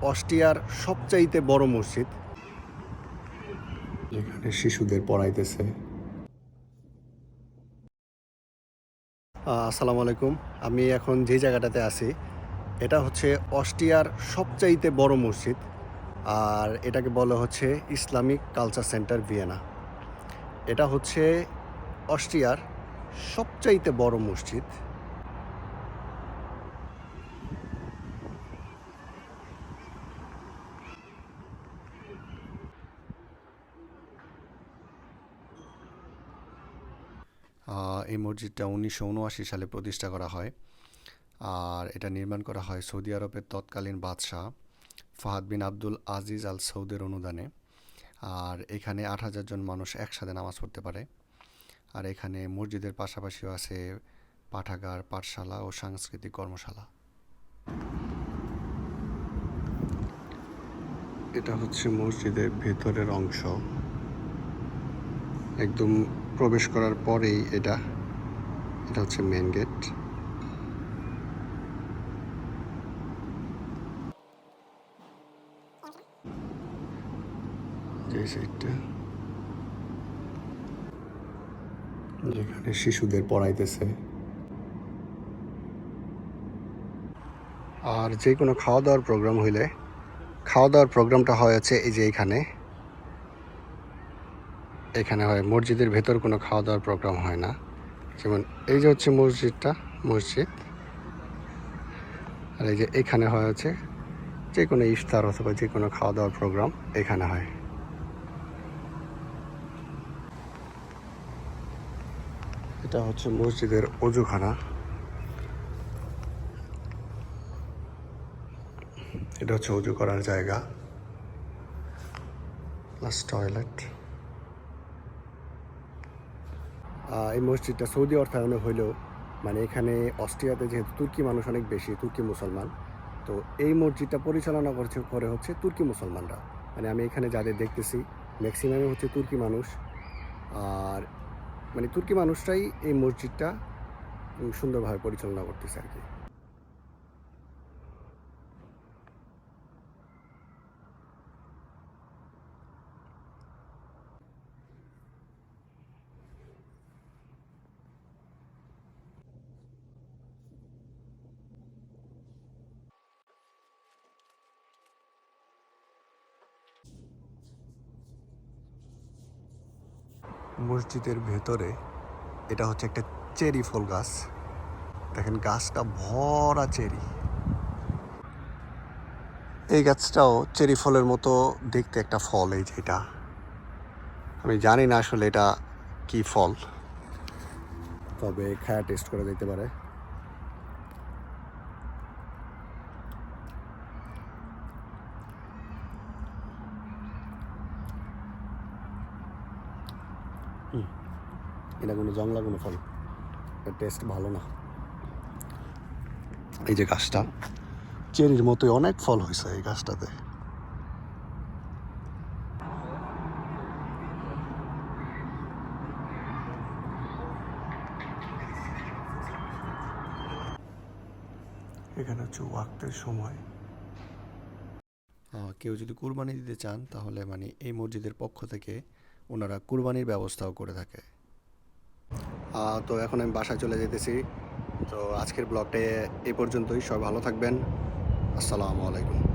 অস্ট্রিয়ার সবচাইতে বড় মসজিদ, যেখানে শিশুদের পড়াইতেছে। আসসালামু আলাইকুম। আমি এখন যে জায়গাটাতে আছি এটা হচ্ছে অস্ট্রিয়ার সবচাইতে বড় মসজিদ, আর এটাকে বলা হচ্ছে ইসলামিক কালচার সেন্টার ভিয়েনা। এটা হচ্ছে অস্ট্রিয়ার সবচাইতে বড় মসজিদ। এই মসজিদটা 1979 সালে প্রতিষ্ঠা করা হয়, আর এটা নির্মাণ করা হয় সৌদি আরবের তৎকালীন বাদশাহ ফাহাদ বিন আব্দুল আজিজ আল সৌদের অনুদানে। আর এখানে 8,000 জন মানুষ একসাথে নামাজ পড়তে পারে। আর এখানে মসজিদের পাশাপাশিও আছে পাঠাগার, পাঠশালা ও সাংস্কৃতিক কর্মশালা। এটা হচ্ছে মসজিদের ভেতরের অংশ। একদম প্রবেশ করার পরেই এটা হচ্ছে মেন গেট। যে সাইডটা যেখানে শিশুদের পড়াইতেছে। আর যে কোনো খাওয়া দাওয়ার প্রোগ্রাম হইলে খাওয়া দাওয়ার প্রোগ্রামটা হয়েছে এই যে এখানে হয়। মসজিদের ভেতর কোনো খাওয়া দাওয়ার প্রোগ্রাম হয় না। যেমন এই যে হচ্ছে মসজিদ, আর এই যে এখানে হয় হচ্ছে যে কোনো ইফতার অথবা যে কোনো খাওয়া দাওয়ার প্রোগ্রাম এখানে হয়। এটা হচ্ছে মসজিদের অজুখানা। এটা হচ্ছে অজু করার জায়গা প্লাস টয়লেট। এই মসজিদটা সৌদি অর্থায়নে হইলেও মানে এখানে অস্ট্রিয়াতে যেহেতু তুর্কি মানুষ অনেক বেশি, তুর্কি মুসলমান, তো এই মসজিদটা পরিচালনা করে হচ্ছে তুর্কি মুসলমানরা। মানে আমি এখানে যাদের দেখতেছি ম্যাক্সিমামই হচ্ছে তুর্কি মানুষ। আর মানে তুর্কি মানুষরাই এই মসজিদটা সুন্দরভাবে পরিচালনা করতেছে আর কি। মসজিদের ভেতরে এটা হচ্ছে একটা চেরি ফল গাছ। দেখেন গাছটা ভরা চেরি। এই গাছটাও চেরি ফলের মতো দেখতে একটা ফল। এই যেটা আমি জানি না আসলে এটা কি ফল, তবে খায়া টেস্ট করা যেতে পারে। এটা কোনো জংলা কোনো ফল, এর টেস্ট ভালো না। এই যে গাছটা চেরির মতোই অনেক ফল হয়েছে এই গাছটাতে। এখানে হচ্ছে ওয়াক্তের সময়। কেউ যদি কুরবানি দিতে চান তাহলে মানে এই মসজিদের পক্ষ থেকে ওনারা কুরবানির ব্যবস্থাও করে থাকে। তো এখন আমি বাসায় চলে যেতেছি। তো আজকের ব্লগটা এই পর্যন্তই। সবাই ভালো থাকবেন। আসসালামু আলাইকুম।